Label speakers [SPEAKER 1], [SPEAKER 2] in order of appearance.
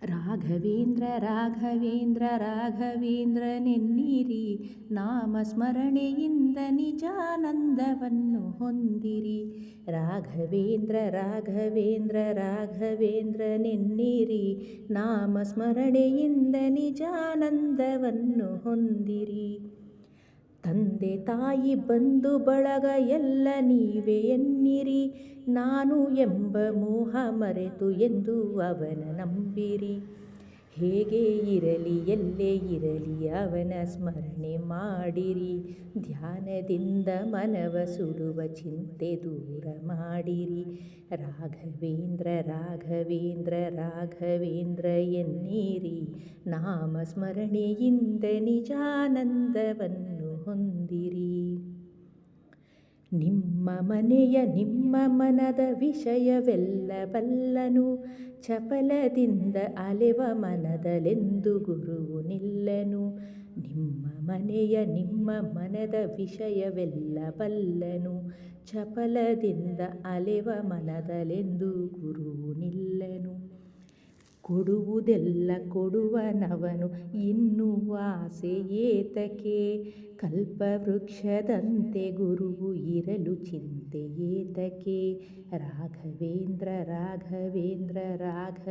[SPEAKER 1] ರಾಘವೇಂದ್ರ ರಾಘವೇಂದ್ರ ರಾಘವೇಂದ್ರನೆನ್ನಿರಿ, ನಾಮಸ್ಮರಣೆಯಿಂದ ನಿಜಾನಂದವನ್ನು ಹೊಂದಿರಿ. ರಾಘವೇಂದ್ರ ರಾಘವೇಂದ್ರ ರಾಘವೇಂದ್ರನೆನ್ನಿರಿ, ನಾಮಸ್ಮರಣೆಯಿಂದ ನಿಜಾನಂದವನ್ನು ಹೊಂದಿರಿ. ತಂದೆ ತಾಯಿ ಬಂಧು ಬಳಗ ಎಲ್ಲ ನೀವೇ ಎನ್ನಿರಿ, ನಾನು ಎಂಬ ಮೋಹ ಮರೆತು ಎಂದು ಅವನ ನಂಬಿರಿ. ಹೇಗೆ ಇರಲಿ ಎಲ್ಲೇ ಇರಲಿ ಅವನ ಸ್ಮರಣೆ ಮಾಡಿರಿ, ಧ್ಯಾನದಿಂದ ಮನವ ಸುಡುವ ಚಿಂತೆ ದೂರ ಮಾಡಿರಿ. ರಾಘವೇಂದ್ರ ರಾಘವೇಂದ್ರ ರಾಘವೇಂದ್ರ ಎನ್ನಿರಿ, ನಾಮಸ್ಮರಣೆಯಿಂದ ನಿಜಾನಂದವನ್ನು ಹೊಂದಿರಿ. ನಿಮ್ಮ ಮನೆಯ ನಿಮ್ಮ ಮನದ ವಿಷಯವೆಲ್ಲ ಬಲ್ಲನು, ಚಪಲದಿಂದ ಅಲೆವ ಮನದಲೆಂದು ಗುರುವು ನಿಲ್ಲನು. ನಿಮ್ಮ ಮನೆಯ ನಿಮ್ಮ ಮನದ ವಿಷಯವೆಲ್ಲ ಬಲ್ಲನು, ಚಪಲದಿಂದ ಅಲೆವ ಮನದಲೆಂದು ಗುರುವು ನಿಲ್ಲನು. ಕೊಡುವುದೆಲ್ಲ ಕೊಡುವನವನು ಇನ್ನು ಆಸೆ ಏತಕ್ಕೆ, ಕಲ್ಪವೃಕ್ಷದಂತೆ ಗುರುವು ಇರಲು ಚಿಂತೆ ಏತಕ್ಕೆ. ರಾಘವೇಂದ್ರ ರಾಘವೇಂದ್ರ ರಾಘ